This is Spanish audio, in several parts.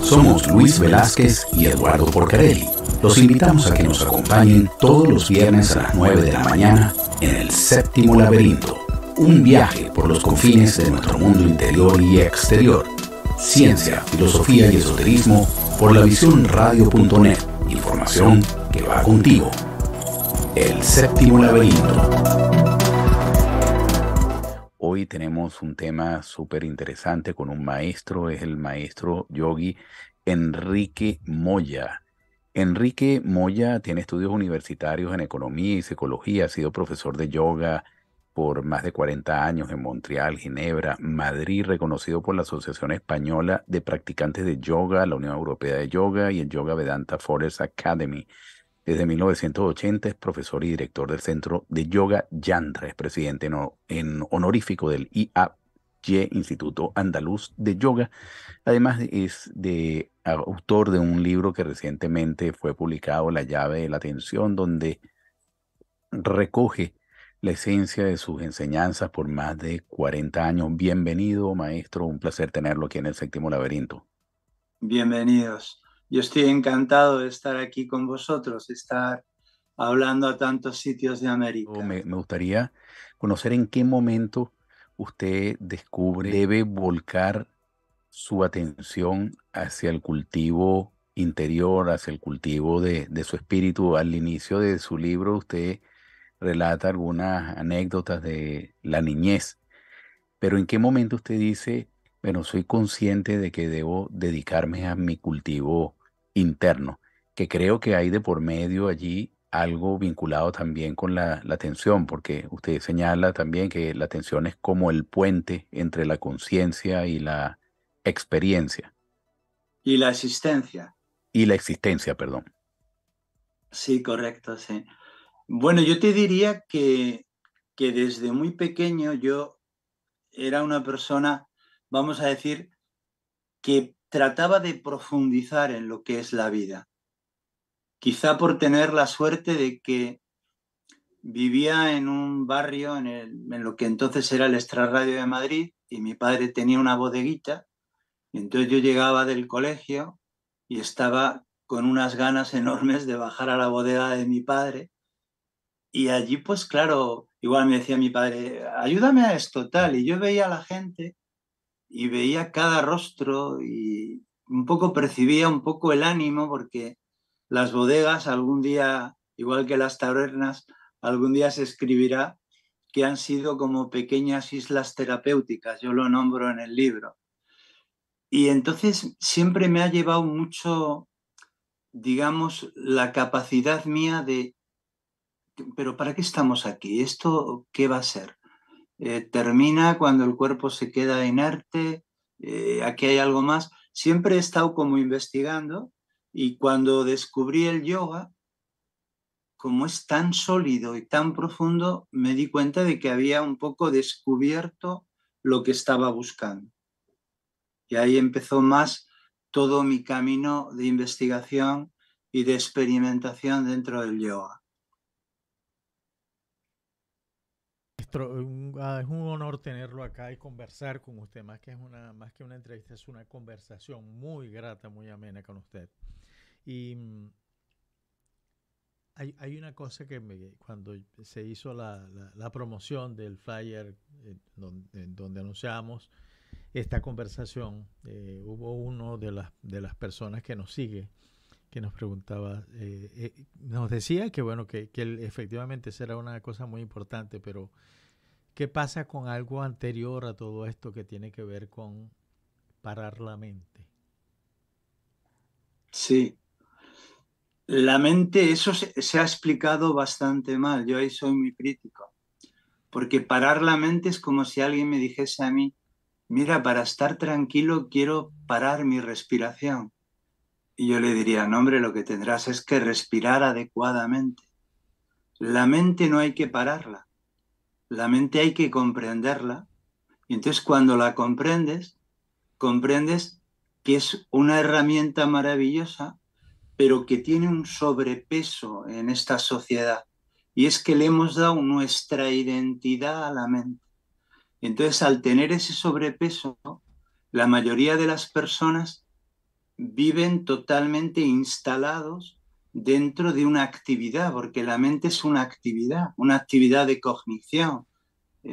Somos Luis Velázquez y Eduardo Porcarelli. Los invitamos a que nos acompañen todos los viernes a las 9 de la mañana en El Séptimo Laberinto. Un viaje por los confines de nuestro mundo interior y exterior. Ciencia, filosofía y esoterismo por lavisiónradio.net. Información que va contigo. El Séptimo Laberinto. Hoy tenemos un tema súper interesante con un maestro, es el maestro yogi Enrique Moya. Enrique Moya tiene estudios universitarios en economía y psicología, ha sido profesor de yoga por más de 40 años en Montreal, Ginebra, Madrid, reconocido por la Asociación Española de Practicantes de Yoga, la Unión Europea de Yoga y el Yoga Vedanta Forest Academy. Desde 1980 es profesor y director del Centro de Yoga Yantra, es presidente honorífico del IAY, Instituto Andaluz de Yoga. Además es autor de un libro que recientemente fue publicado, La llave de la atención, donde recoge la esencia de sus enseñanzas por más de 40 años. Bienvenido, maestro, un placer tenerlo aquí en el Séptimo Laberinto. Bienvenidos. Yo estoy encantado de estar aquí con vosotros, estar hablando a tantos sitios de América. Me gustaría conocer en qué momento usted descubre debe volcar su atención hacia el cultivo interior, hacia el cultivo de su espíritu. Al inicio de su libro usted relata algunas anécdotas de la niñez, pero ¿en qué momento usted dice, bueno, soy consciente de que debo dedicarme a mi cultivo interno? Que creo que hay de por medio allí algo vinculado también con la atención, porque usted señala también que la atención es como el puente entre la conciencia y la experiencia. Y la existencia. Y la existencia, perdón. Sí, correcto, sí. Bueno, yo te diría que desde muy pequeño yo era una persona, vamos a decir, que trataba de profundizar en lo que es la vida. Quizá por tener la suerte de que vivía en un barrio en lo que entonces era el Extrarradio de Madrid y mi padre tenía una bodeguita y entonces yo llegaba del colegio y estaba con unas ganas enormes de bajar a la bodega de mi padre y allí pues claro, igual me decía mi padre, ayúdame a esto tal, y yo veía a la gente y veía cada rostro y un poco percibía un poco el ánimo porque las bodegas algún día, igual que las tabernas, algún día se escribirá que han sido como pequeñas islas terapéuticas, yo lo nombro en el libro. Y entonces siempre me ha llevado mucho, digamos, la capacidad mía de, pero ¿para qué estamos aquí? ¿Esto qué va a ser? ¿Termina cuando el cuerpo se queda inerte? ¿Aquí hay algo más? Siempre he estado como investigando y cuando descubrí el yoga, como es tan sólido y tan profundo, me di cuenta de que había un poco descubierto lo que estaba buscando. Y ahí empezó más todo mi camino de investigación y de experimentación dentro del yoga. Es un honor tenerlo acá y conversar con usted, más que una entrevista, es una conversación muy grata, muy amena con usted. Y hay una cosa que cuando se hizo la promoción del flyer donde anunciamos esta conversación, hubo uno de las personas que nos sigue que nos preguntaba, nos decía que bueno, que efectivamente esa era una cosa muy importante, pero ¿qué pasa con algo anterior a todo esto que tiene que ver con parar la mente? Sí. La mente, eso se ha explicado bastante mal. Yo ahí soy muy crítico. Porque parar la mente es como si alguien me dijese a mí, mira, para estar tranquilo quiero parar mi respiración. Y yo le diría, no, hombre, lo que tendrás es que respirar adecuadamente. La mente no hay que pararla. La mente hay que comprenderla. Y entonces cuando la comprendes, comprendes que es una herramienta maravillosa pero que tiene un sobrepeso en esta sociedad. Y es que le hemos dado nuestra identidad a la mente. Entonces, al tener ese sobrepeso, la mayoría de las personas viven totalmente instalados dentro de una actividad, porque la mente es una actividad de cognición.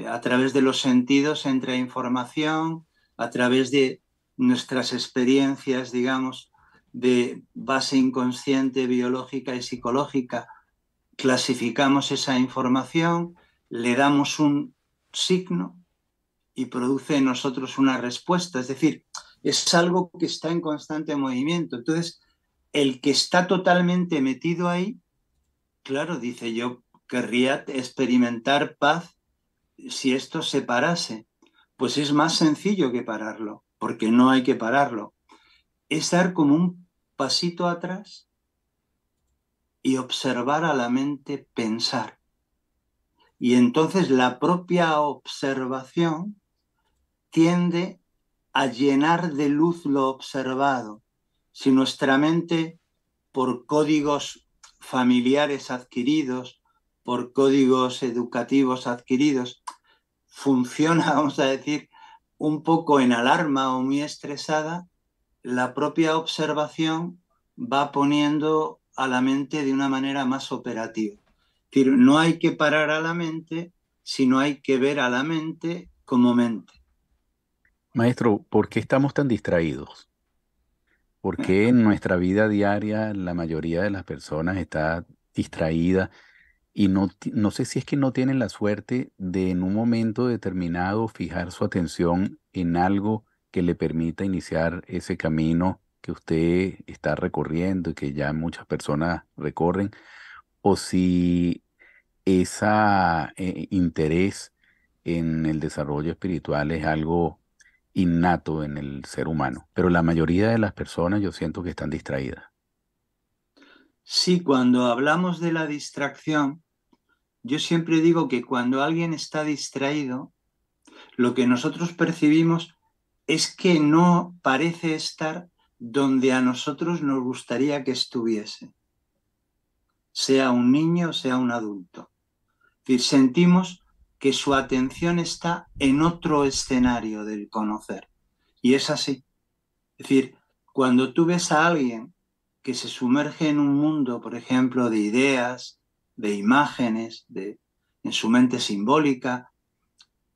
A través de los sentidos entra información, a través de nuestras experiencias, digamos, de base inconsciente, biológica y psicológica, clasificamos esa información, le damos un signo y produce en nosotros una respuesta. Es decir, es algo que está en constante movimiento. Entonces, el que está totalmente metido ahí, claro, dice, yo querría experimentar paz si esto se parase. Pues es más sencillo que pararlo, porque no hay que pararlo. Es dar como un pasito atrás y observar a la mente pensar. Y entonces la propia observación tiende a llenar de luz lo observado. Si nuestra mente, por códigos familiares adquiridos, por códigos educativos adquiridos, funciona, vamos a decir, un poco en alarma o muy estresada, la propia observación va poniendo a la mente de una manera más operativa. Es decir, no hay que parar a la mente, sino hay que ver a la mente como mente. Maestro, ¿por qué estamos tan distraídos? ¿Por qué en nuestra vida diaria la mayoría de las personas está distraída y no sé si es que no tienen la suerte de en un momento determinado fijar su atención en algo que le permita iniciar ese camino que usted está recorriendo y que ya muchas personas recorren? O si ese interés en el desarrollo espiritual es algo innato en el ser humano, pero la mayoría de las personas yo siento que están distraídas. Sí, cuando hablamos de la distracción, yo siempre digo que cuando alguien está distraído, lo que nosotros percibimos es que no parece estar donde a nosotros nos gustaría que estuviese, sea un niño, sea un adulto. Es decir, sentimos que su atención está en otro escenario del conocer. Y es así. Es decir, cuando tú ves a alguien que se sumerge en un mundo, por ejemplo, de ideas, de imágenes, en su mente simbólica,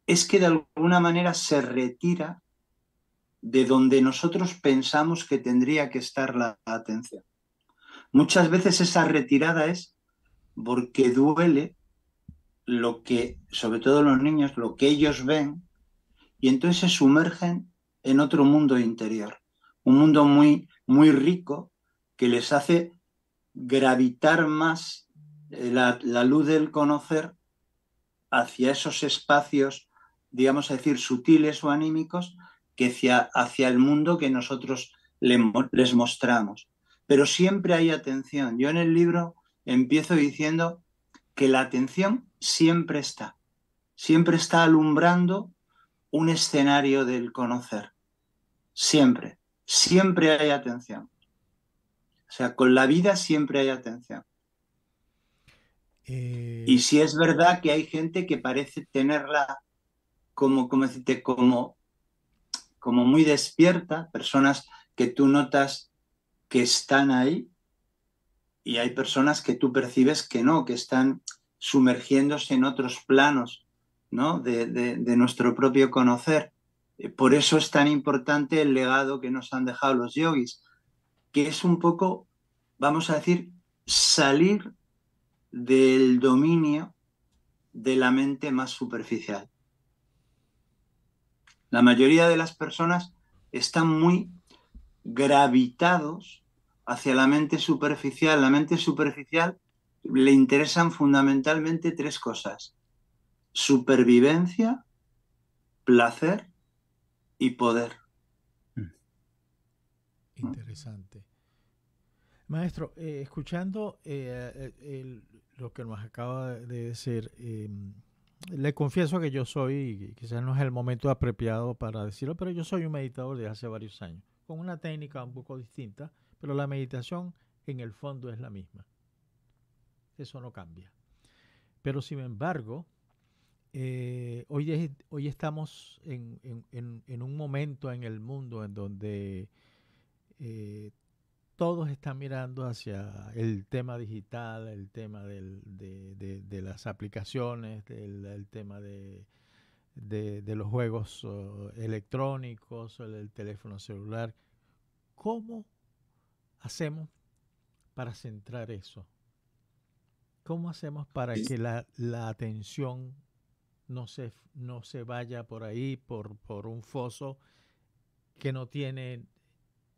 es que de alguna manera se retira de donde nosotros pensamos que tendría que estar la atención. Muchas veces esa retirada es porque duele lo que, sobre todo los niños, lo que ellos ven, y entonces se sumergen en otro mundo interior, un mundo muy, muy rico que les hace gravitar más la luz del conocer hacia esos espacios, digamos a decir, sutiles o anímicos, que hacia el mundo que nosotros les mostramos. Pero siempre hay atención. Yo en el libro empiezo diciendo que la atención siempre está alumbrando un escenario del conocer. Siempre, siempre hay atención. O sea, con la vida siempre hay atención. Y sí es verdad que hay gente que parece tenerla como muy despierta, personas que tú notas que están ahí, y hay personas que tú percibes que no, que están sumergiéndose en otros planos, ¿no? de nuestro propio conocer. Por eso es tan importante el legado que nos han dejado los yogis, que es un poco, vamos a decir, salir del dominio de la mente más superficial. La mayoría de las personas están muy gravitados hacia la mente superficial. La mente superficial le interesan fundamentalmente tres cosas: supervivencia, placer y poder. Interesante. Maestro, escuchando lo que nos acaba de decir, le confieso que yo soy, quizás no es el momento apropiado para decirlo, pero yo soy un meditador de hace varios años, con una técnica un poco distinta, pero la meditación en el fondo es la misma. Eso no cambia. Pero sin embargo, hoy estamos en un momento en el mundo en donde todos están mirando hacia el tema digital, el tema de las aplicaciones, el tema de los juegos electrónicos, el teléfono celular. ¿Cómo hacemos para centrar eso? ¿Cómo hacemos para que la atención no se vaya por ahí, por un foso que no tiene,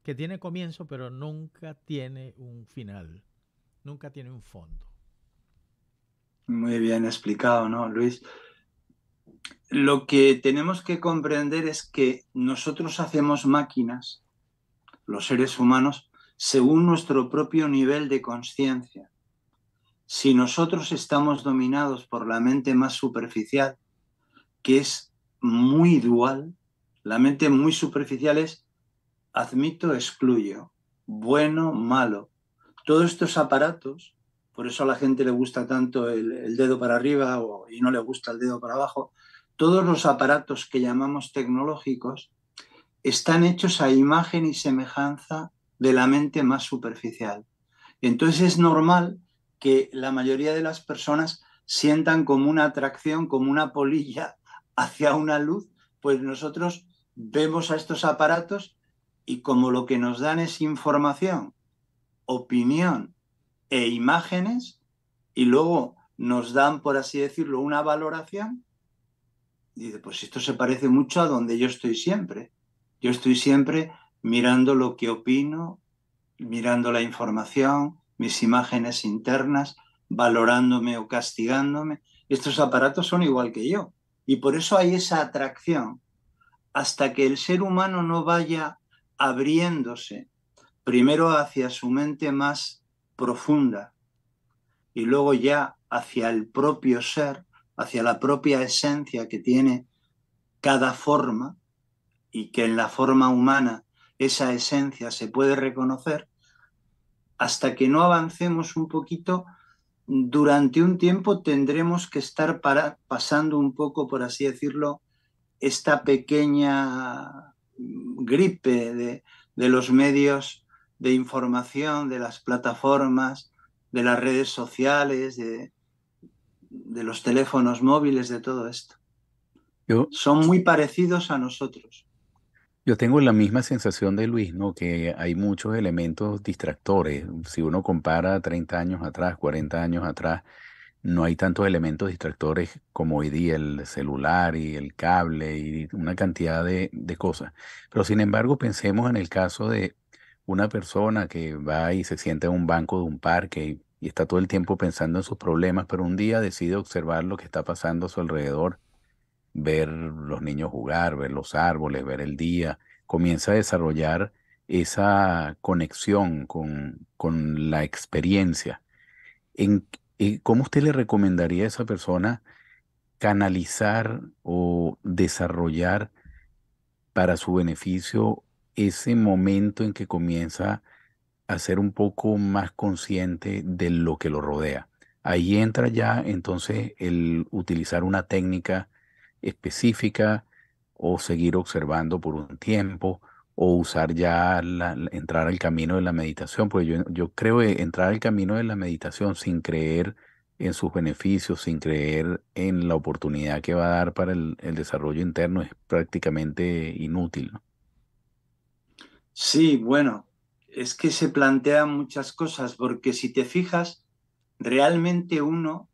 que tiene comienzo, pero nunca tiene un final, nunca tiene un fondo? Muy bien explicado, ¿no, Luis? Lo que tenemos que comprender es que nosotros hacemos máquinas, los seres humanos, según nuestro propio nivel de conciencia. Si nosotros estamos dominados por la mente más superficial, que es muy dual, la mente muy superficial es admito, excluyo, bueno, malo. Todos estos aparatos, por eso a la gente le gusta tanto el dedo para arriba y no le gusta el dedo para abajo, todos los aparatos que llamamos tecnológicos están hechos a imagen y semejanza de la mente más superficial. Entonces es normal que la mayoría de las personas sientan como una atracción, como una polilla hacia una luz, pues nosotros vemos a estos aparatos y como lo que nos dan es información, opinión e imágenes, y luego nos dan, por así decirlo, una valoración, y dice, pues esto se parece mucho a donde yo estoy siempre. Yo estoy siempre mirando lo que opino, mirando la información, mis imágenes internas, valorándome o castigándome. Estos aparatos son igual que yo. Y por eso hay esa atracción. Hasta que el ser humano no vaya abriéndose primero hacia su mente más profunda y luego ya hacia el propio ser, hacia la propia esencia que tiene cada forma, y que en la forma humana esa esencia se puede reconocer, hasta que no avancemos un poquito, durante un tiempo tendremos que estar pasando un poco, por así decirlo, esta pequeña gripe de los medios de información, de las plataformas, de las redes sociales, de los teléfonos móviles, de todo esto. Yo, Son muy parecidos a nosotros. yo tengo la misma sensación de Luis, ¿no? Que hay muchos elementos distractores. Si uno compara 30 años atrás, 40 años atrás, no hay tantos elementos distractores como hoy día, el celular y el cable y una cantidad de cosas. Pero sin embargo, pensemos en el caso de una persona que va y se sienta en un banco de un parque y está todo el tiempo pensando en sus problemas, pero un día decide observar lo que está pasando a su alrededor, ver los niños jugar, ver los árboles, ver el día, comienza a desarrollar esa conexión con la experiencia. En, ¿Cómo usted le recomendaría a esa persona canalizar o desarrollar para su beneficio ese momento en que comienza a ser un poco más consciente de lo que lo rodea? Ahí entra ya entonces el utilizar una técnica específica o seguir observando por un tiempo o usar ya entrar al camino de la meditación, pues yo creo que entrar al camino de la meditación sin creer en sus beneficios, sin creer en la oportunidad que va a dar para el desarrollo interno es prácticamente inútil, ¿no? Sí, bueno, es que se plantean muchas cosas, porque si te fijas, realmente uno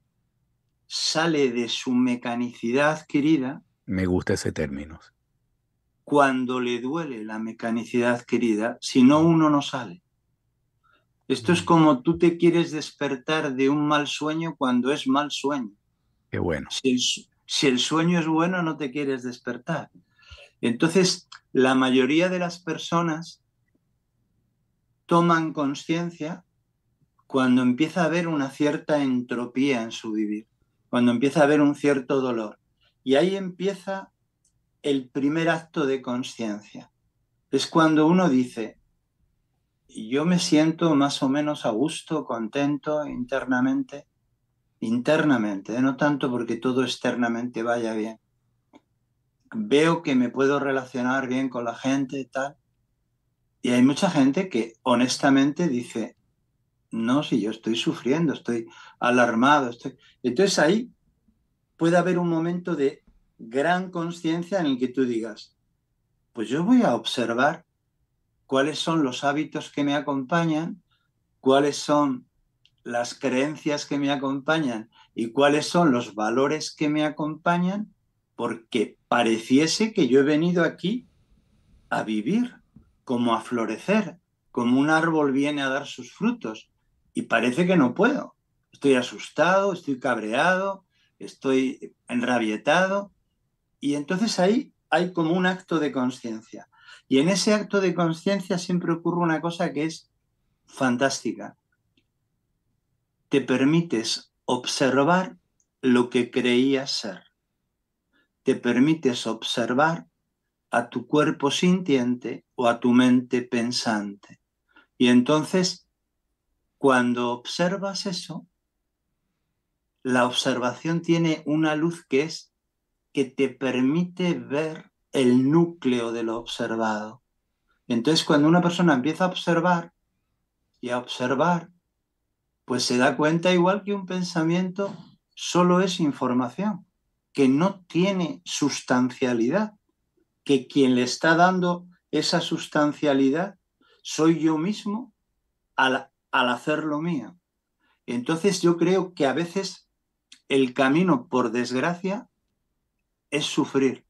sale de su mecanicidad adquirida Me gusta ese término. cuando le duele la mecanicidad adquirida, si no uno no sale. Esto es como tú te quieres despertar de un mal sueño cuando es mal sueño. Qué bueno. Si el sueño es bueno, no te quieres despertar. Entonces, la mayoría de las personas toman conciencia cuando empieza a haber una cierta entropía en su vivir, cuando empieza a haber un cierto dolor. Y ahí empieza el primer acto de conciencia. Es cuando uno dice, yo me siento más o menos a gusto, contento internamente, no tanto porque todo externamente vaya bien. Veo que me puedo relacionar bien con la gente y tal, Y hay mucha gente que honestamente dice, no, si yo estoy sufriendo, estoy alarmado, estoy... Entonces ahí puede haber un momento de gran conciencia en el que tú digas, pues yo voy a observar cuáles son los hábitos que me acompañan, cuáles son las creencias que me acompañan y cuáles son los valores que me acompañan, porque pareciese que yo he venido aquí a vivir, como a florecer, como un árbol viene a dar sus frutos, y parece que no puedo. Estoy asustado, estoy cabreado, estoy enrabietado, y entonces ahí hay como un acto de conciencia. Y en ese acto de conciencia siempre ocurre una cosa que es fantástica. Te permites observar lo que creías ser. Te permites observar a tu cuerpo sintiente o a tu mente pensante. Y entonces, cuando observas eso, la observación tiene una luz que es que te permite ver el núcleo de lo observado. Entonces, cuando una persona empieza a observar y a observar, pues se da cuenta igual que un pensamiento solo es información, que no tiene sustancialidad, que quien le está dando esa sustancialidad soy yo mismo al hacer lo mío. Entonces yo creo que a veces el camino, por desgracia, es sufrir.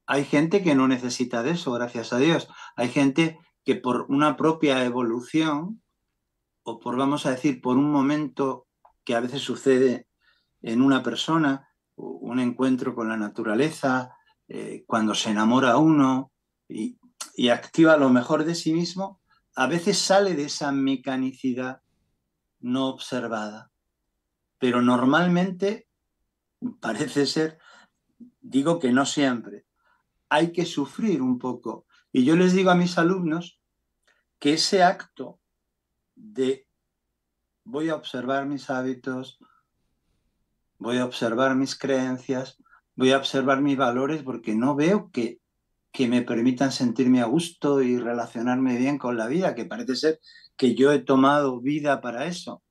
Hay gente que no necesita de eso, gracias a Dios. Hay gente que por una propia evolución, o por, vamos a decir, por un momento que a veces sucede en una persona, un encuentro con la naturaleza, cuando se enamora uno y activa lo mejor de sí mismo, a veces sale de esa mecanicidad no observada. Pero normalmente parece ser, digo que no siempre, hay que sufrir un poco. Y yo les digo a mis alumnos que ese acto de voy a observar mis hábitos, voy a observar mis creencias, voy a observar mis valores porque no veo que me permitan sentirme a gusto y relacionarme bien con la vida, que parece ser que yo he tomado vida para eso.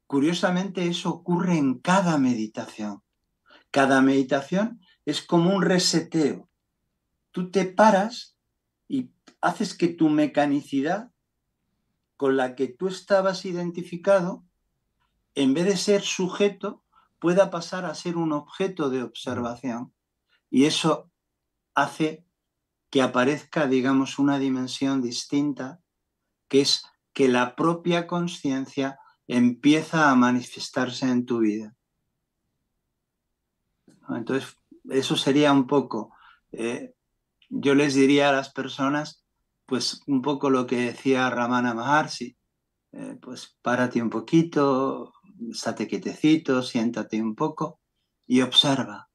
Curiosamente, eso ocurre en cada meditación. Cada meditación es como un reseteo. Tú te paras y haces que tu mecanicidad con la que tú estabas identificado, en vez de ser sujeto, pueda pasar a ser un objeto de observación. Y eso hace que aparezca, digamos, una dimensión distinta, que es que la propia conciencia empieza a manifestarse en tu vida. Entonces, eso sería un poco, yo les diría a las personas, pues un poco lo que decía Ramana Maharshi, pues párate un poquito, estate quietecito, siéntate un poco y observa.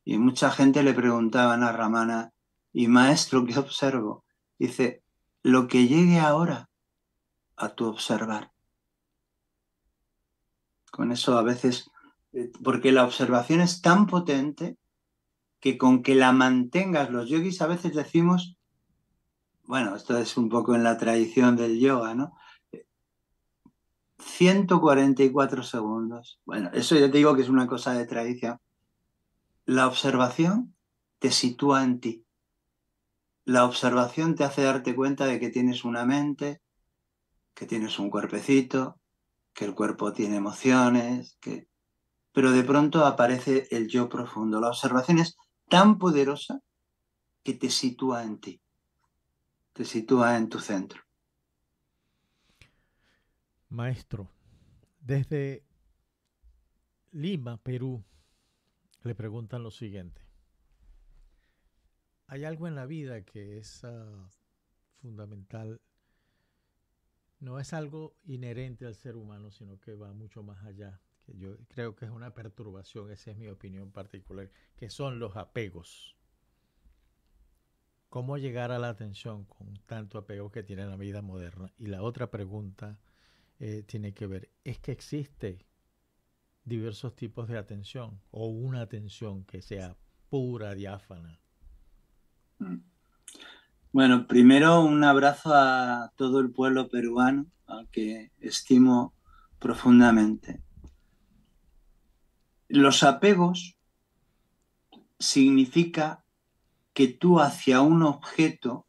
Y mucha gente le preguntaban a Ramana, y maestro, ¿qué observo? Dice, lo que llegue ahora a tu observar. Con eso a veces, porque la observación es tan potente que con que la mantengas, los yogis a veces decimos, bueno, esto es un poco en la tradición del yoga, ¿no? 144 segundos. Bueno, eso ya te digo que es una cosa de tradición. La observación te sitúa en ti. La observación te hace darte cuenta de que tienes una mente, que tienes un cuerpecito, que el cuerpo tiene emociones, que... pero de pronto aparece el yo profundo. La observación es tan poderosa que te sitúa en ti, te sitúa en tu centro. Maestro, desde Lima, Perú, le preguntan lo siguiente. ¿Hay algo en la vida que es fundamental? No es algo inherente al ser humano, sino que va mucho más allá. Que yo creo que es una perturbación, esa es mi opinión particular, que son los apegos. ¿Cómo llegar a la atención con tanto apego que tiene la vida moderna? Y la otra pregunta tiene que ver, ¿es que existe diversos tipos de atención o una atención que sea pura, diáfana? Bueno, primero un abrazo a todo el pueblo peruano, al que estimo profundamente. Los apegos significa que tú hacia un objeto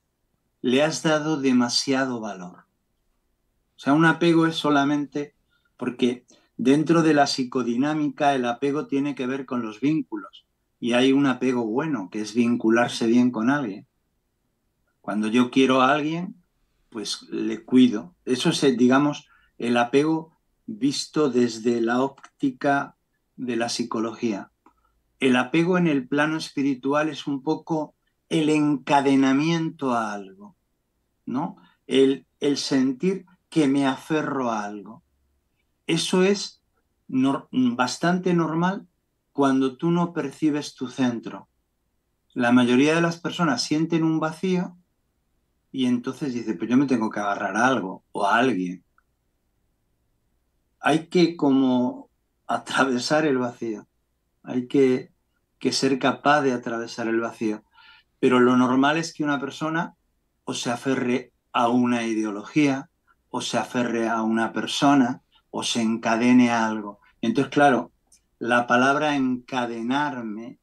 le has dado demasiado valor. O sea, un apego es solamente porque dentro de la psicodinámica el apego tiene que ver con los vínculos y hay un apego bueno, que es vincularse bien con alguien. Cuando yo quiero a alguien, pues le cuido. Eso es, digamos, el apego visto desde la óptica de la psicología. El apego en el plano espiritual es un poco el encadenamiento a algo, ¿no? El sentir que me aferro a algo. Eso es bastante normal cuando tú no percibes tu centro. La mayoría de las personas sienten un vacío y entonces dice, pues yo me tengo que agarrar a algo o a alguien. Hay que como atravesar el vacío. Hay que ser capaz de atravesar el vacío. Pero lo normal es que una persona o se aferre a una ideología, o se aferre a una persona, o se encadene a algo. Entonces, claro, la palabra encadenarme,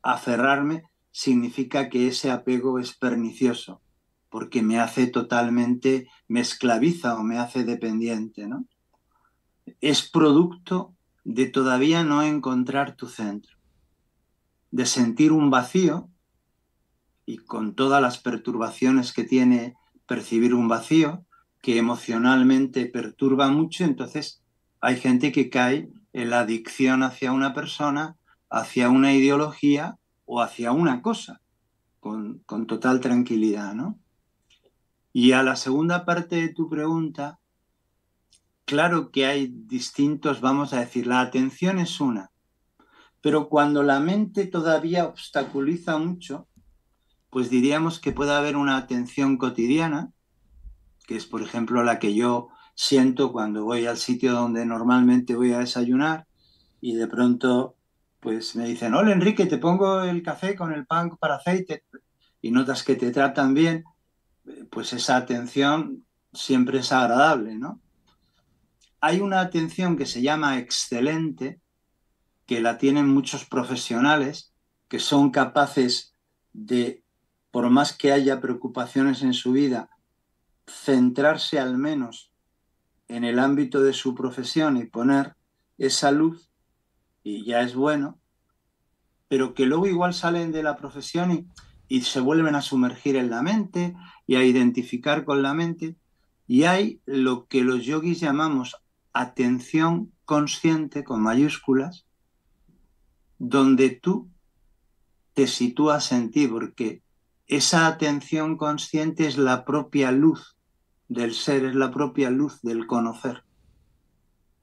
aferrarme, significa que ese apego es pernicioso, porque me hace totalmente, me esclaviza o me hace dependiente, ¿no? Es producto de todavía no encontrar tu centro, de sentir un vacío y con todas las perturbaciones que tiene percibir un vacío, que emocionalmente perturba mucho, entonces hay gente que cae en la adicción hacia una persona, hacia una ideología o hacia una cosa, con total tranquilidad, ¿no? Y a la segunda parte de tu pregunta, claro que hay distintos, vamos a decir, la atención es una, pero cuando la mente todavía obstaculiza mucho, pues diríamos que puede haber una atención cotidiana, que es, por ejemplo, la que yo siento cuando voy al sitio donde normalmente voy a desayunar y de pronto pues me dicen, hola Enrique, te pongo el café con el pan para aceite y notas que te tratan bien, pues esa atención siempre es agradable, ¿no? Hay una atención que se llama excelente, que la tienen muchos profesionales que son capaces de, por más que haya preocupaciones en su vida, centrarse al menos en el ámbito de su profesión y poner esa luz, y ya es bueno, pero que luego igual salen de la profesión y se vuelven a sumergir en la mente y a identificar con la mente. Y hay lo que los yogis llamamos atención consciente con mayúsculas, donde tú te sitúas en ti, porque esa atención consciente es la propia luz del ser, es la propia luz del conocer.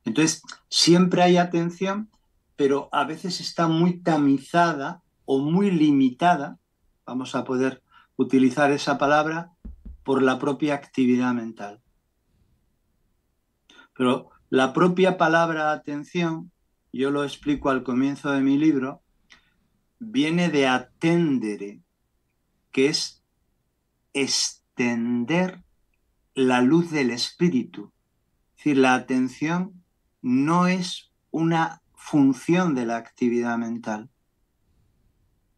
Entonces, siempre hay atención, pero a veces está muy tamizada o muy limitada, vamos a poder utilizar esa palabra, por la propia actividad mental. Pero la propia palabra atención, yo lo explico al comienzo de mi libro, viene de attendere, que es extender la luz del espíritu. Es decir, la atención no es una función de la actividad mental,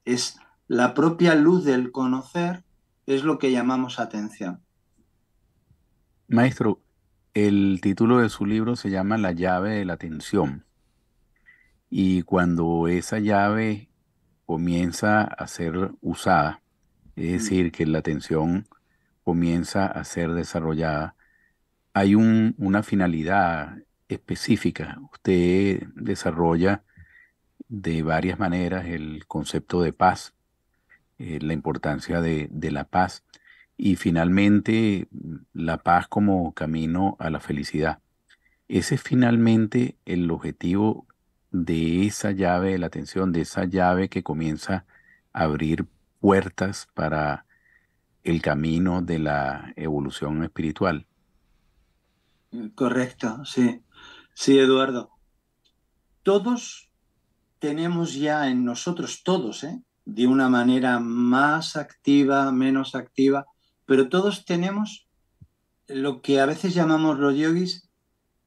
es la propia luz del conocer, es lo que llamamos atención. Maestro, el título de su libro se llama La llave de la atención. Y cuando esa llave comienza a ser usada, es decir, que la atención comienza a ser desarrollada, hay una finalidad específica. Usted desarrolla de varias maneras el concepto de paz, la importancia de la paz y finalmente la paz como camino a la felicidad. Ese es finalmente el objetivo de esa llave de la atención, de esa llave que comienza a abrir puertas para el camino de la evolución espiritual. Correcto, sí. Sí, Eduardo. Todos tenemos ya en nosotros, todos, ¿eh? de una manera más activa, menos activa, pero todos tenemos lo que a veces llamamos los yogis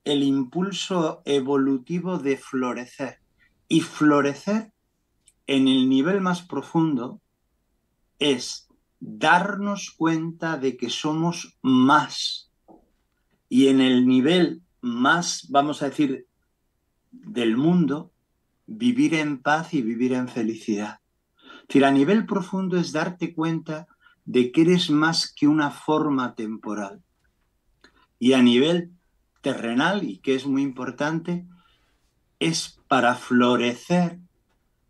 el impulso evolutivo de florecer. Y florecer en el nivel más profundo es darnos cuenta de que somos más. Y en el nivel más, vamos a decir, del mundo, vivir en paz y vivir en felicidad. Es decir, a nivel profundo es darte cuenta de que eres más que una forma temporal. Y a nivel terrenal, y que es muy importante, es para florecer,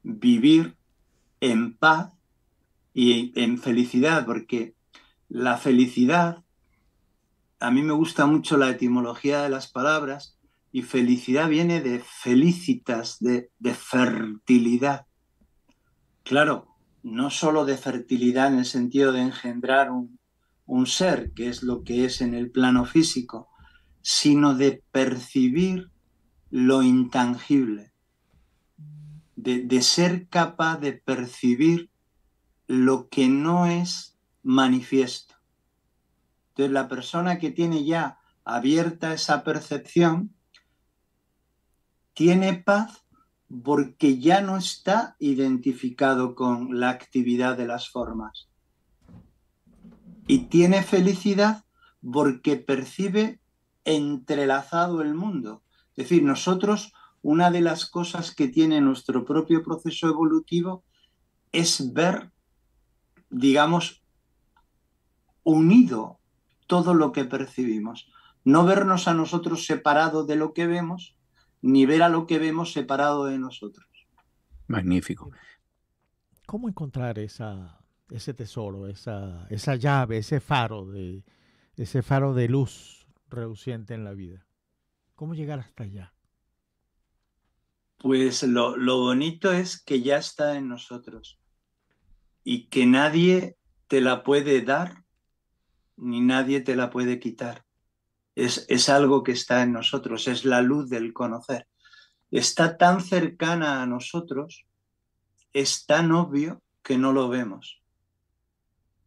vivir en paz y en felicidad, porque la felicidad, a mí me gusta mucho la etimología de las palabras, y felicidad viene de felicitas, de fertilidad. Claro, no solo de fertilidad en el sentido de engendrar un ser, que es lo que es en el plano físico, sino de percibir lo intangible, de ser capaz de percibir lo que no es manifiesto. Entonces, la persona que tiene ya abierta esa percepción tiene paz porque ya no está identificado con la actividad de las formas. Y tiene felicidad porque percibe entrelazado el mundo. Es decir, nosotros, una de las cosas que tiene nuestro propio proceso evolutivo es ver, digamos, unido todo lo que percibimos. No vernos a nosotros separado de lo que vemos, ni ver a lo que vemos separado de nosotros. Magnífico. ¿Cómo encontrar ese tesoro, esa llave, ese faro de luz reluciente en la vida? ¿Cómo llegar hasta allá? Pues lo bonito es que ya está en nosotros y que nadie te la puede dar ni nadie te la puede quitar. Es algo que está en nosotros, es la luz del conocer. Está tan cercana a nosotros, es tan obvio que no lo vemos.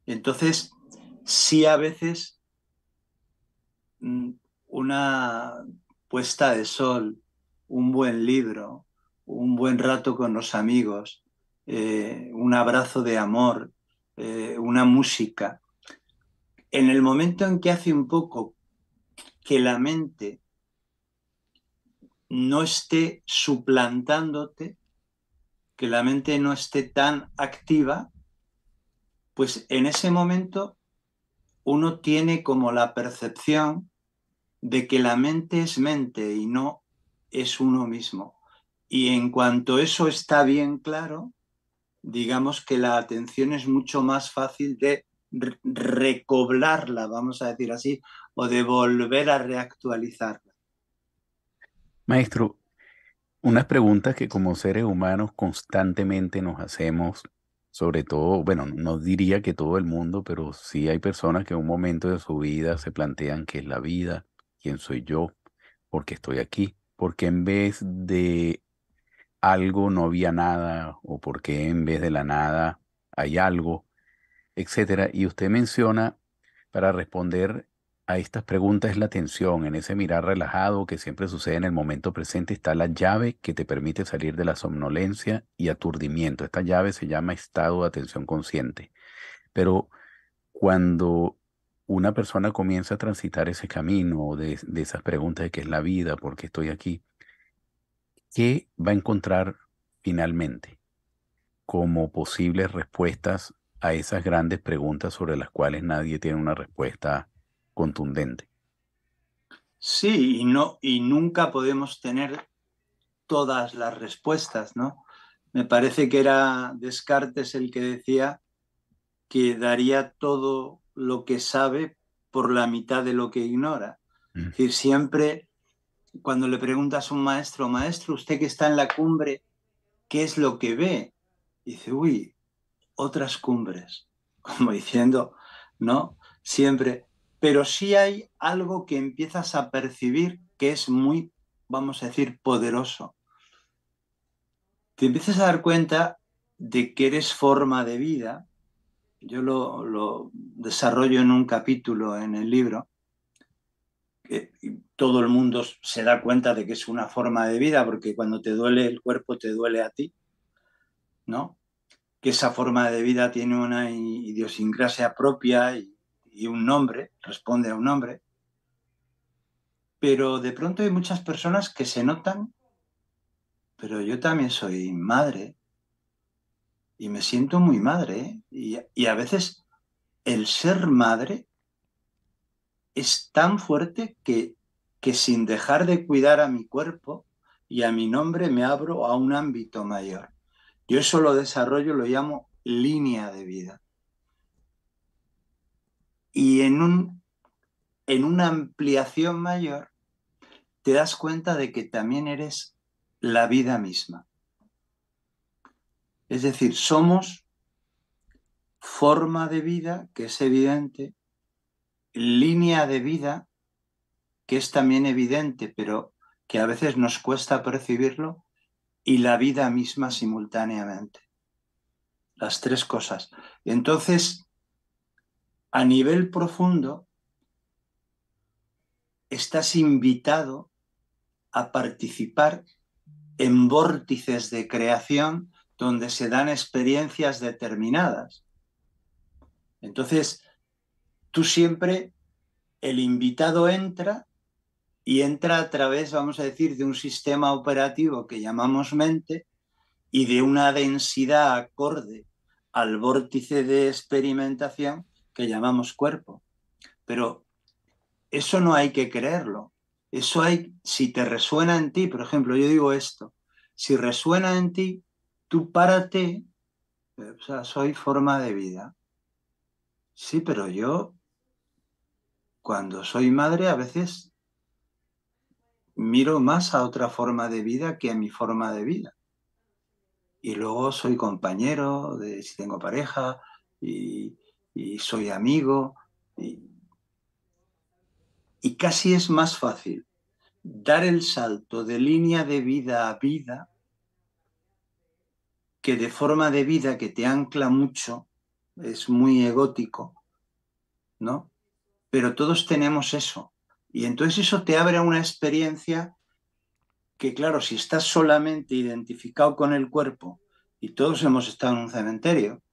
Entonces, sí a veces una puesta de sol, un buen libro, un buen rato con los amigos, un abrazo de amor, una música. En el momento en que hace un poco que la mente no esté suplantándote, que la mente no esté tan activa, pues en ese momento uno tiene como la percepción de que la mente es mente y no es uno mismo. Y en cuanto eso está bien claro, digamos que la atención es mucho más fácil de recoblarla, vamos a decir así, o de volver a reactualizarla. Maestro, unas preguntas que como seres humanos constantemente nos hacemos, sobre todo, bueno, no diría que todo el mundo, pero sí hay personas que en un momento de su vida se plantean qué es la vida, quién soy yo, por qué estoy aquí, por qué en vez de algo no había nada o por qué en vez de la nada hay algo, etcétera. Y usted menciona, para responder a estas preguntas, es la atención, en ese mirar relajado que siempre sucede en el momento presente, está la llave que te permite salir de la somnolencia y aturdimiento. Esta llave se llama estado de atención consciente. Pero cuando una persona comienza a transitar ese camino de esas preguntas de qué es la vida, por qué estoy aquí, ¿qué va a encontrar finalmente como posibles respuestas a esas grandes preguntas sobre las cuales nadie tiene una respuesta contundente? Sí, y no, y nunca podemos tener todas las respuestas, ¿no? Me parece que era Descartes el que decía que daría todo lo que sabe por la mitad de lo que ignora. Mm. Es decir, siempre cuando le preguntas a un maestro, maestro, usted que está en la cumbre, ¿qué es lo que ve? Dice, uy, otras cumbres, como diciendo, ¿no? Siempre. Pero sí hay algo que empiezas a percibir que es muy, vamos a decir, poderoso. Te empiezas a dar cuenta de que eres forma de vida. Yo lo desarrollo en un capítulo en el libro, que todo el mundo se da cuenta de que es una forma de vida, porque cuando te duele el cuerpo te duele a ti, ¿no? Que esa forma de vida tiene una idiosincrasia propia y un nombre, responde a un nombre, pero de pronto hay muchas personas que se notan, pero yo también soy madre y me siento muy madre, ¿eh? Y a veces el ser madre es tan fuerte que sin dejar de cuidar a mi cuerpo y a mi nombre me abro a un ámbito mayor. Yo eso lo desarrollo, lo llamo línea de vida. Y en una ampliación mayor te das cuenta de que también eres la vida misma. Es decir, somos forma de vida, que es evidente, línea de vida, que es también evidente, pero que a veces nos cuesta percibirlo, y la vida misma simultáneamente. Las tres cosas. Entonces, a nivel profundo, estás invitado a participar en vórtices de creación donde se dan experiencias determinadas. Entonces, tú siempre, el invitado entra y entra a través, vamos a decir, de un sistema operativo que llamamos mente y de una densidad acorde al vórtice de experimentación que llamamos cuerpo. Pero eso no hay que creerlo. Eso hay, si te resuena en ti, por ejemplo, yo digo esto, si resuena en ti, tú párate, o sea, soy forma de vida. Sí, pero yo, cuando soy madre, a veces miro más a otra forma de vida que a mi forma de vida. Y luego soy compañero, de, si tengo pareja, y soy amigo, y casi es más fácil dar el salto de línea de vida a vida que de forma de vida que te ancla mucho, es muy egótico, ¿no? Pero todos tenemos eso. Y entonces eso te abre a una experiencia que, claro, si estás solamente identificado con el cuerpo, y todos hemos estado en un cementerio,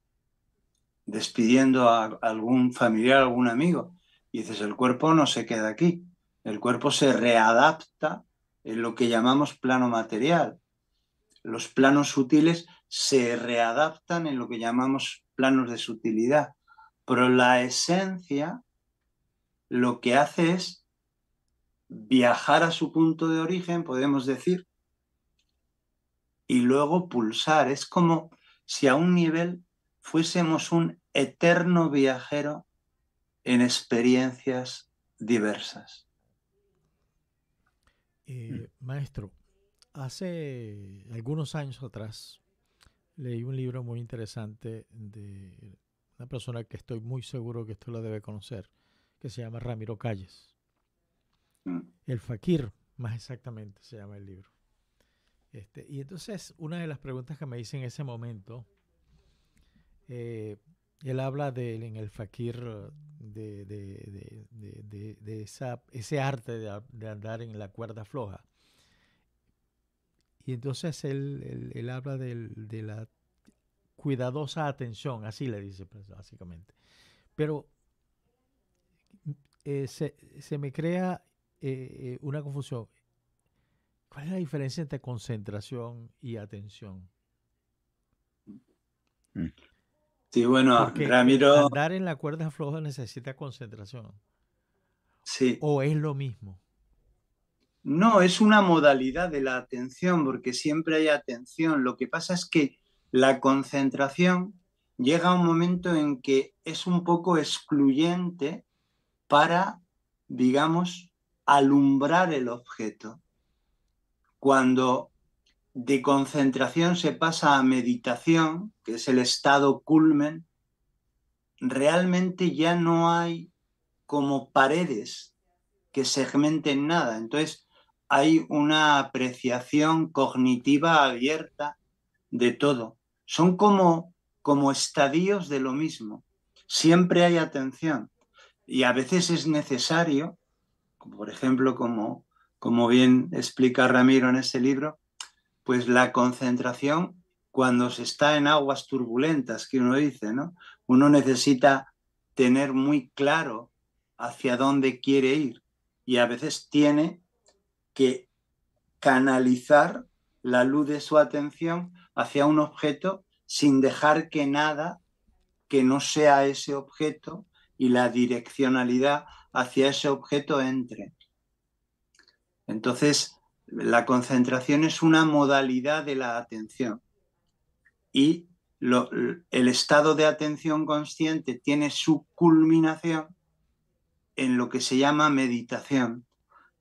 despidiendo a algún familiar, a algún amigo, y dices, el cuerpo no se queda aquí, el cuerpo se readapta en lo que llamamos plano material. Los planos sutiles se readaptan en lo que llamamos planos de sutilidad, pero la esencia lo que hace es viajar a su punto de origen, podemos decir, y luego pulsar. Es como si a un nivel fuésemos un eterno viajero en experiencias diversas. Maestro, hace algunos años atrás leí un libro muy interesante de una persona que estoy muy seguro que usted lo debe conocer, que se llama Ramiro Calles. El Fakir, más exactamente, se llama el libro. Y entonces, una de las preguntas que me hice en ese momento, él habla en el Fakir de ese arte de andar en la cuerda floja. Y entonces él habla de la cuidadosa atención, así le dice pues, básicamente. Pero se me crea una confusión. ¿Cuál es la diferencia entre concentración y atención? Sí, bueno, Porque Ramiro, andar en la cuerda floja necesita concentración. sí. ¿O es lo mismo? No, es una modalidad de la atención, porque siempre hay atención. Lo que pasa es que la concentración llega a un momento en que es un poco excluyente para, digamos, alumbrar el objeto. Cuando de concentración se pasa a meditación, que es el estado culmen, realmente ya no hay como paredes que segmenten nada. Entonces, hay una apreciación cognitiva abierta de todo. son como estadios de lo mismo. Siempre hay atención y a veces es necesario, por ejemplo, como bien explica Ramiro en ese libro, pues la concentración cuando se está en aguas turbulentas, que uno dice, ¿no? Uno necesita tener muy claro hacia dónde quiere ir y a veces tiene que canalizar la luz de su atención hacia un objeto sin dejar que nada que no sea ese objeto y la direccionalidad hacia ese objeto entre. Entonces, la concentración es una modalidad de la atención y el estado de atención consciente tiene su culminación en lo que se llama meditación,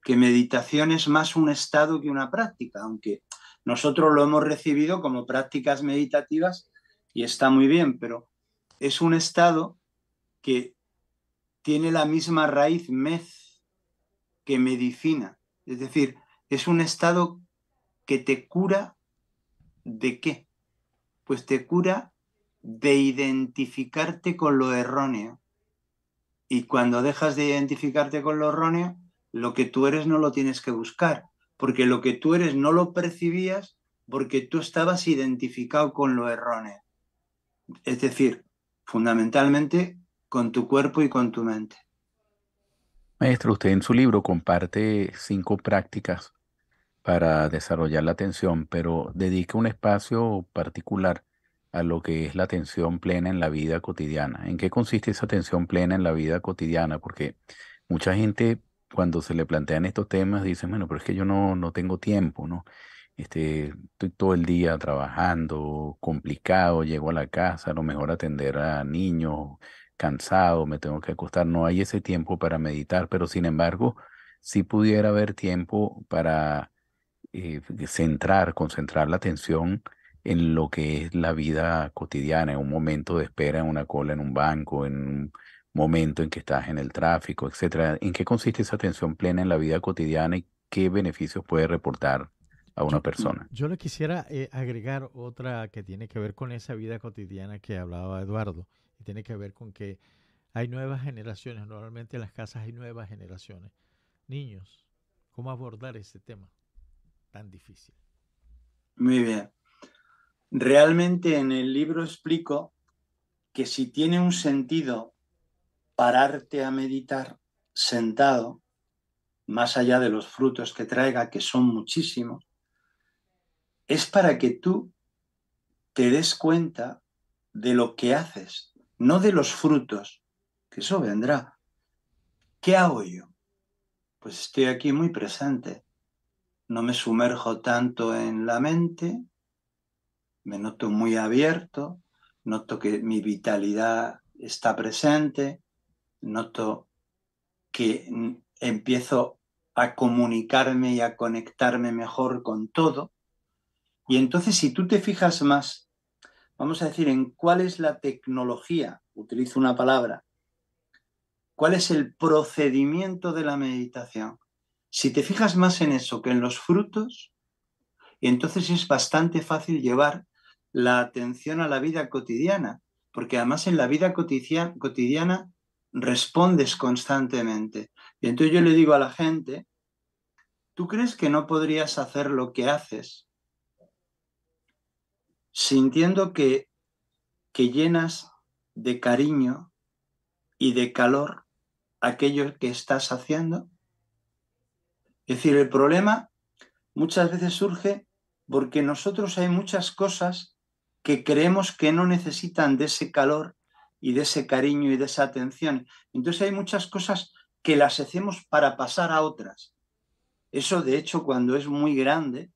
que meditación es más un estado que una práctica, aunque nosotros lo hemos recibido como prácticas meditativas y está muy bien, pero es un estado que tiene la misma raíz mez que medicina, es decir, es un estado que te cura ¿de qué? Pues te cura de identificarte con lo erróneo. Y cuando dejas de identificarte con lo erróneo, lo que tú eres no lo tienes que buscar, porque lo que tú eres no lo percibías porque tú estabas identificado con lo erróneo. Es decir, fundamentalmente con tu cuerpo y con tu mente. Maestro, usted en su libro comparte 5 prácticas para desarrollar la atención, pero dedica un espacio particular a lo que es la atención plena en la vida cotidiana. ¿En qué consiste esa atención plena en la vida cotidiana? Porque mucha gente cuando se le plantean estos temas dice, bueno, pero es que yo no tengo tiempo, ¿no? Estoy todo el día trabajando, complicado, llego a la casa, a lo mejor atender a niños, cansado, me tengo que acostar, no hay ese tiempo para meditar, pero sin embargo, sí pudiera haber tiempo para concentrar la atención en lo que es la vida cotidiana, en un momento de espera, en una cola, en un banco, en un momento en que estás en el tráfico, etcétera. ¿En qué consiste esa atención plena en la vida cotidiana y qué beneficios puede reportar a una persona? Yo le quisiera agregar otra que tiene que ver con esa vida cotidiana que hablaba Eduardo, y tiene que ver con que hay nuevas generaciones, normalmente en las casas hay nuevas generaciones. Niños, ¿cómo abordar ese tema tan difícil? Muy bien. Realmente en el libro explico que si tiene un sentido pararte a meditar sentado, más allá de los frutos que traiga, que son muchísimos, es para que tú te des cuenta de lo que haces, no de los frutos, que eso vendrá. ¿Qué hago yo? Pues estoy aquí muy presente. No me sumerjo tanto en la mente, me noto muy abierto, noto que mi vitalidad está presente, noto que empiezo a comunicarme y a conectarme mejor con todo. Y entonces, si tú te fijas más, vamos a decir, en cuál es la tecnología, utilizo una palabra, cuál es el procedimiento de la meditación. Si te fijas más en eso que en los frutos, entonces es bastante fácil llevar la atención a la vida cotidiana, porque además en la vida cotidiana respondes constantemente. Y entonces yo le digo a la gente, ¿tú crees que no podrías hacer lo que haces sintiendo que llenas de cariño y de calor aquello que estás haciendo? Es decir, el problema muchas veces surge porque nosotros hay muchas cosas que creemos que no necesitan de ese calor y de ese cariño y de esa atención. Entonces hay muchas cosas que las hacemos para pasar a otras. Eso, de hecho, cuando es muy grande,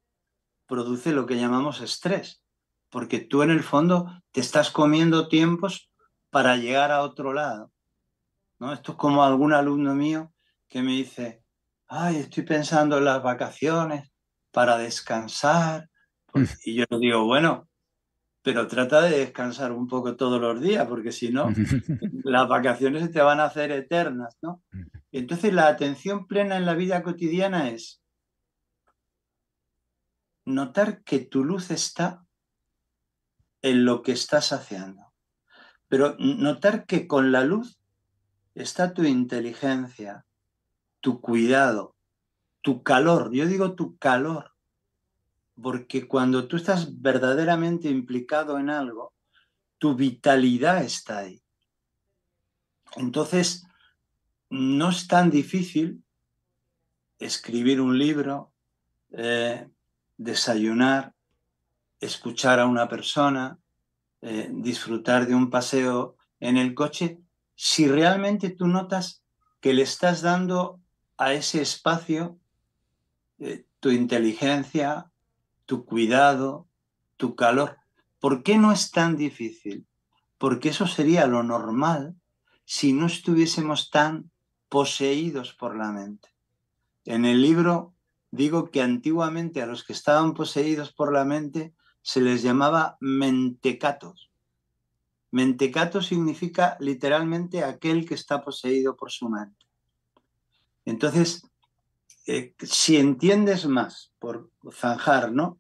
produce lo que llamamos estrés, porque tú en el fondo te estás comiendo tiempos para llegar a otro lado, ¿no? Esto es como algún alumno mío que me dice, ay, estoy pensando en las vacaciones para descansar. Y yo le digo, bueno, pero trata de descansar un poco todos los días, porque si no, las vacaciones se te van a hacer eternas, ¿no? Entonces la atención plena en la vida cotidiana es notar que tu luz está en lo que estás haciendo. Pero notar que con la luz está tu inteligencia, tu cuidado, tu calor. Yo digo tu calor, porque cuando tú estás verdaderamente implicado en algo, tu vitalidad está ahí. Entonces, no es tan difícil escribir un libro, desayunar, escuchar a una persona, disfrutar de un paseo en el coche, si realmente tú notas que le estás dando a ese espacio tu inteligencia, tu cuidado, tu calor. ¿Por qué no es tan difícil? Porque eso sería lo normal si no estuviésemos tan poseídos por la mente. En el libro digo que antiguamente a los que estaban poseídos por la mente se les llamaba mentecatos. Mentecato significa literalmente aquel que está poseído por su mente. Entonces, si entiendes más, por zanjar, ¿no?,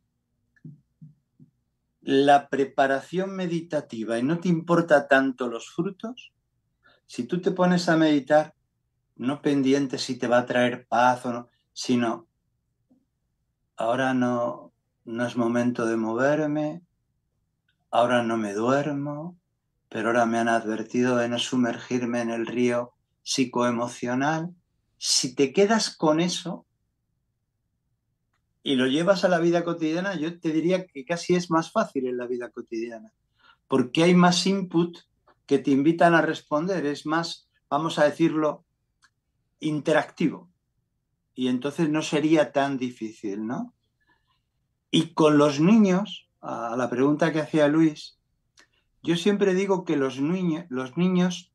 la preparación meditativa y no te importa tanto los frutos, si tú te pones a meditar, no pendiente si te va a traer paz o no, sino ahora no es momento de moverme, ahora no me duermo, pero ahora me han advertido de no sumergirme en el río psicoemocional. Si te quedas con eso y lo llevas a la vida cotidiana, yo te diría que casi es más fácil en la vida cotidiana, porque hay más input que te invitan a responder, es más, vamos a decirlo, interactivo. Y entonces no sería tan difícil, ¿no? Y con los niños, a la pregunta que hacía Luis, yo siempre digo que los niños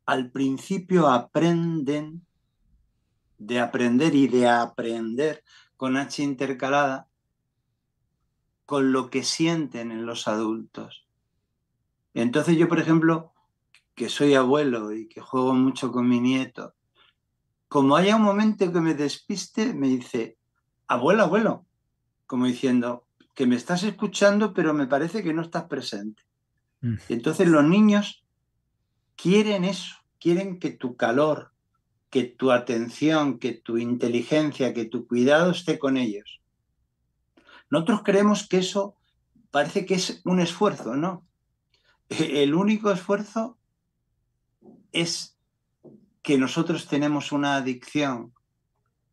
al principio aprenden de aprender y de aprender con H intercalada con lo que sienten en los adultos. Entonces yo, por ejemplo, que soy abuelo y que juego mucho con mi nieto, como haya un momento que me despiste, me dice, abuelo, abuelo, como diciendo que me estás escuchando, pero me parece que no estás presente. Entonces los niños quieren eso, quieren que tu calor, que tu atención, que tu inteligencia, que tu cuidado esté con ellos. Nosotros creemos que eso parece que es un esfuerzo, ¿no? El único esfuerzo es que nosotros tenemos una adicción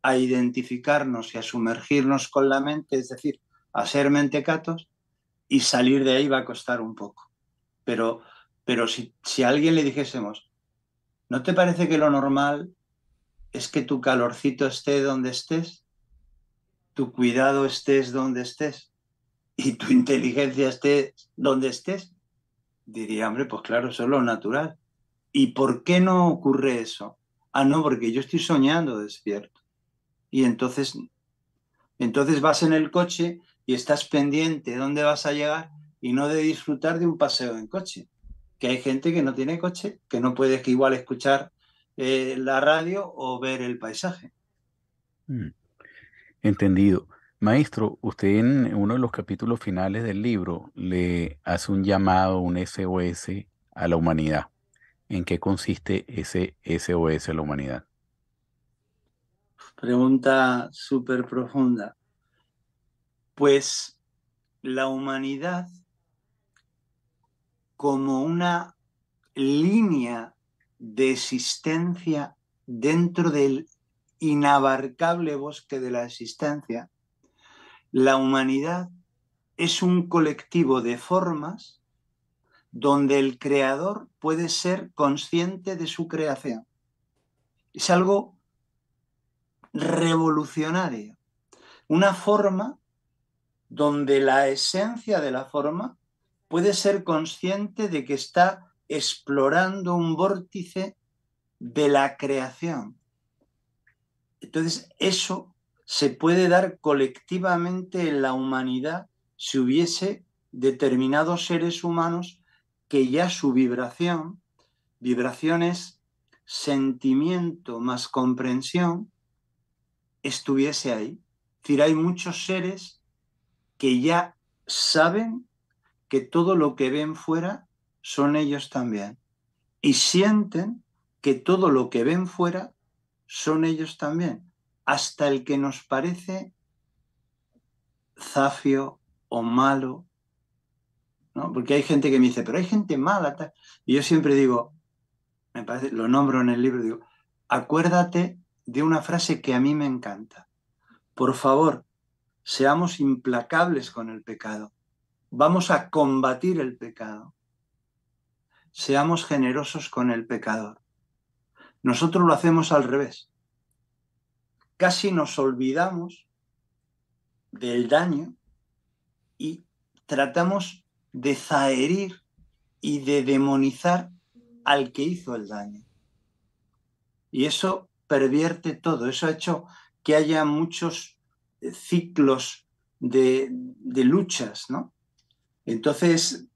a identificarnos y a sumergirnos con la mente, es decir, a ser mentecatos, y salir de ahí va a costar un poco. Pero si a alguien le dijésemos, ¿no te parece que lo normal es que tu calorcito esté donde estés, tu cuidado estés donde estés y tu inteligencia esté donde estés? Diría, hombre, pues claro, eso es lo natural. ¿Y por qué no ocurre eso? Ah, no, porque yo estoy soñando despierto. Y entonces vas en el coche y estás pendiente de dónde vas a llegar y no de disfrutar de un paseo en coche. Que hay gente que no tiene coche, que no puede igual escuchar la radio o ver el paisaje. Entendido. Maestro, usted en uno de los capítulos finales del libro le hace un llamado, un SOS a la humanidad. ¿En qué consiste ese SOS a la humanidad? Pregunta súper profunda. Pues la humanidad como una línea de existencia dentro del inabarcable bosque de la existencia, la humanidad es un colectivo de formas donde el creador puede ser consciente de su creación. Es algo revolucionario, una forma donde la esencia de la forma puede ser consciente de que está explorando un vórtice de la creación. Entonces, eso se puede dar colectivamente en la humanidad si hubiese determinados seres humanos que ya su vibración es sentimiento más comprensión, estuviese ahí. Es decir, hay muchos seres que ya saben que todo lo que ven fuera son ellos también. Y sienten que todo lo que ven fuera son ellos también. Hasta el que nos parece zafio o malo, ¿no? Porque hay gente que me dice, pero hay gente mala. Tal. Y yo siempre digo, me parece, lo nombro en el libro, digo, acuérdate de una frase que a mí me encanta. Por favor, seamos implacables con el pecado. Vamos a combatir el pecado. Seamos generosos con el pecador. Nosotros lo hacemos al revés. Casi nos olvidamos del daño y tratamos de zaherir y de demonizar al que hizo el daño. Y eso pervierte todo. Eso ha hecho que haya muchos ciclos de luchas, ¿no? Entonces,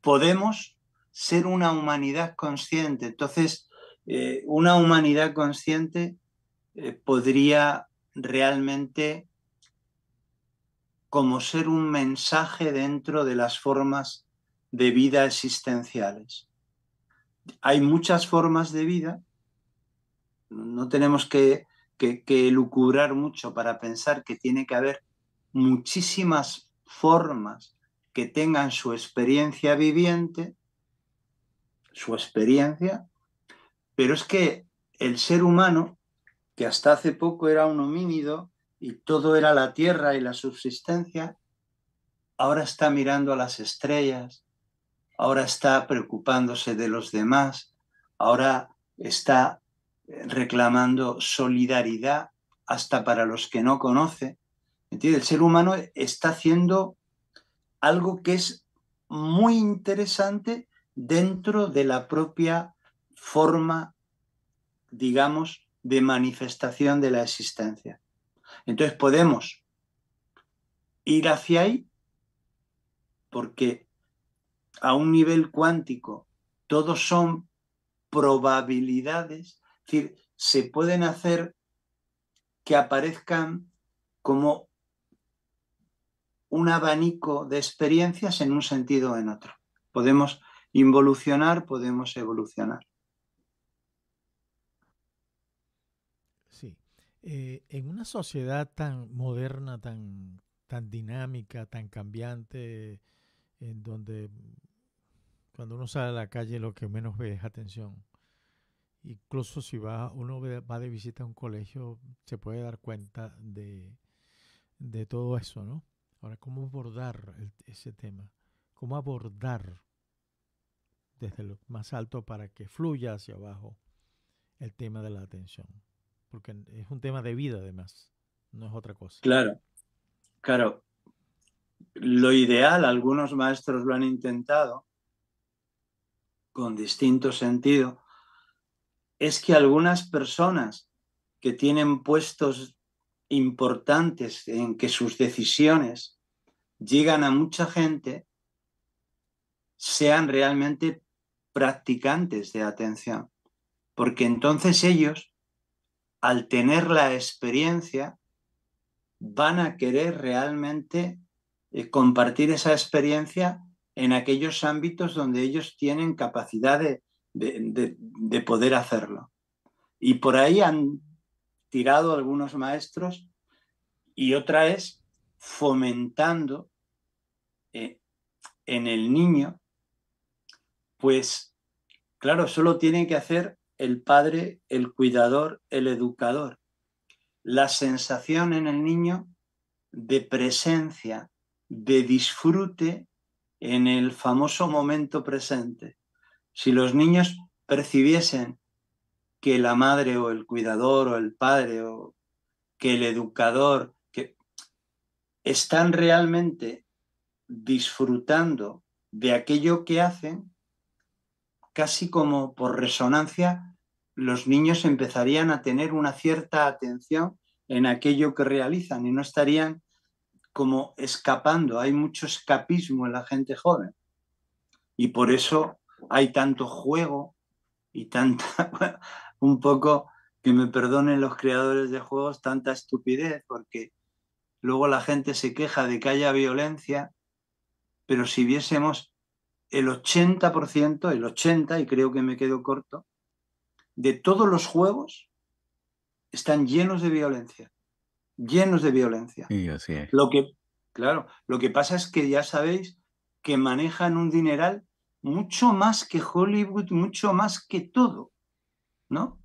podemos ser una humanidad consciente. Entonces, una humanidad consciente podría realmente como ser un mensaje dentro de las formas de vida existenciales. Hay muchas formas de vida, no tenemos que elucubrar mucho para pensar que tiene que haber muchísimas formas que tengan su experiencia viviente, su experiencia, pero es que el ser humano, que hasta hace poco era un homínido y todo era la tierra y la subsistencia, ahora está mirando a las estrellas, ahora está preocupándose de los demás, ahora está reclamando solidaridad hasta para los que no conoce. ¿Entiendes? El ser humano está haciendo algo que es muy interesante dentro de la propia forma, digamos, de manifestación de la existencia. Entonces podemos ir hacia ahí porque a un nivel cuántico todos son probabilidades, es decir, se pueden hacer que aparezcan como un abanico de experiencias en un sentido o en otro. Podemos involucionar, podemos evolucionar. Sí. En una sociedad tan moderna, tan dinámica, tan cambiante, en donde cuando uno sale a la calle lo que menos ve es atención. Incluso si va de visita a un colegio, se puede dar cuenta de todo eso, ¿no? Ahora, ¿cómo abordar ese tema? ¿Cómo abordar desde lo más alto para que fluya hacia abajo el tema de la atención? Porque es un tema de vida además, no es otra cosa. Claro, claro. Lo ideal, algunos maestros lo han intentado con distinto sentido, es que algunas personas que tienen puestos importantes en que sus decisiones llegan a mucha gente sean realmente practicantes de atención, porque entonces ellos, al tener la experiencia, van a querer realmente compartir esa experiencia en aquellos ámbitos donde ellos tienen capacidad de poder hacerlo. Y por ahí han tirado algunos maestros y otra es fomentando en el niño, pues claro, solo tiene que hacer el padre, el cuidador, el educador. La sensación en el niño de presencia, de disfrute en el famoso momento presente. Si los niños percibiesen que la madre o el cuidador o el padre o que el educador que están realmente disfrutando de aquello que hacen, casi como por resonancia, los niños empezarían a tener una cierta atención en aquello que realizan y no estarían como escapando. Hay mucho escapismo en la gente joven y por eso hay tanto juego y tanta, un poco, que me perdonen los creadores de juegos, tanta estupidez, porque luego la gente se queja de que haya violencia, pero si viésemos el 80%, el 80%, y creo que me quedo corto, de todos los juegos están llenos de violencia, llenos de violencia. Y así es. Claro, lo que pasa es que ya sabéis que manejan un dineral mucho más que Hollywood, mucho más que todo, ¿no?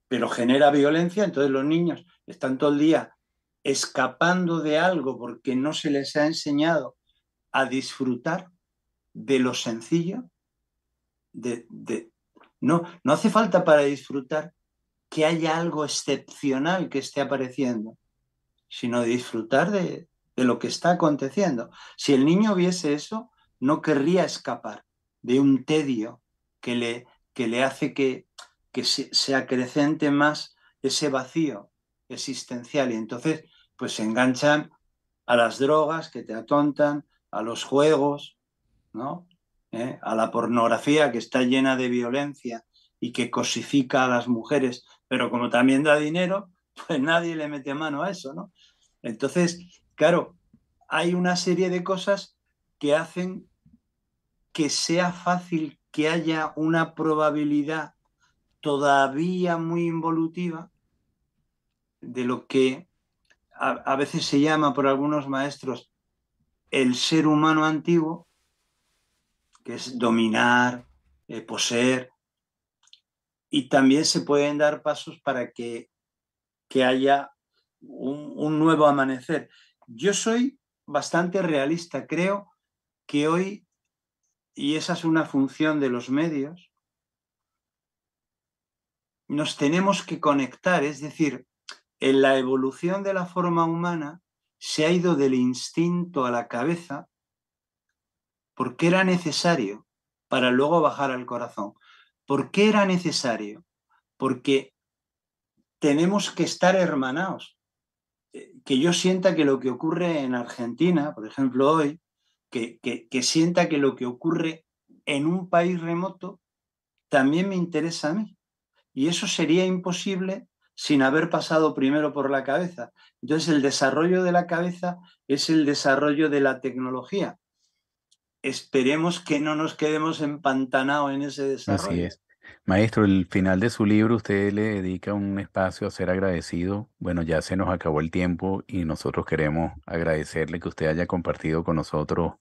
Pero genera violencia, entonces los niños están todo el día escapando de algo porque no se les ha enseñado a disfrutar de lo sencillo. No hace falta para disfrutar que haya algo excepcional que esté apareciendo, sino disfrutar de lo que está aconteciendo. Si el niño viese eso, no querría escapar de un tedio que le hace que se acrecente más ese vacío existencial. Y entonces, pues se enganchan a las drogas que te atontan, a los juegos, ¿no? A la pornografía que está llena de violencia y que cosifica a las mujeres, pero como también da dinero, pues nadie le mete mano a eso, ¿no? Entonces, claro, hay una serie de cosas que hacen que sea fácil que haya una probabilidad todavía muy involutiva de lo que a veces se llama por algunos maestros el ser humano antiguo, que es dominar, poseer, y también se pueden dar pasos para que haya un nuevo amanecer. Yo soy bastante realista, creo que hoy, y esa es una función de los medios, nos tenemos que conectar, es decir, en la evolución de la forma humana se ha ido del instinto a la cabeza porque era necesario para luego bajar al corazón. ¿Por qué era necesario? Porque tenemos que estar hermanados. Que yo sienta que lo que ocurre en Argentina, por ejemplo, hoy, que sienta que lo que ocurre en un país remoto también me interesa a mí. Y eso sería imposible sin haber pasado primero por la cabeza. Entonces, el desarrollo de la cabeza es el desarrollo de la tecnología. Esperemos que no nos quedemos empantanados en ese Así desarrollo. es. Maestro, el final de su libro usted le dedica un espacio a ser agradecido. Bueno, ya se nos acabó el tiempo y nosotros queremos agradecerle que usted haya compartido con nosotros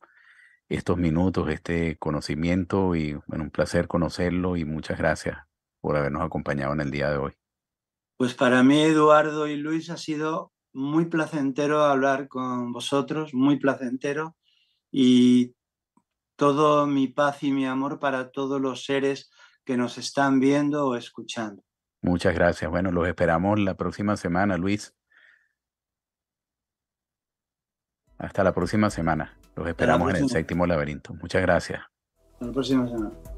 estos minutos, este conocimiento y bueno, un placer conocerlo y muchas gracias por habernos acompañado en el día de hoy. Pues para mí, Eduardo y Luis, ha sido muy placentero hablar con vosotros, muy placentero, y todo mi paz y mi amor para todos los seres que nos están viendo o escuchando. Muchas gracias. Bueno, los esperamos la próxima semana, Luis. Hasta la próxima semana. Los Hasta la esperamos en el próxima, séptimo laberinto. Muchas gracias. hasta la próxima semana.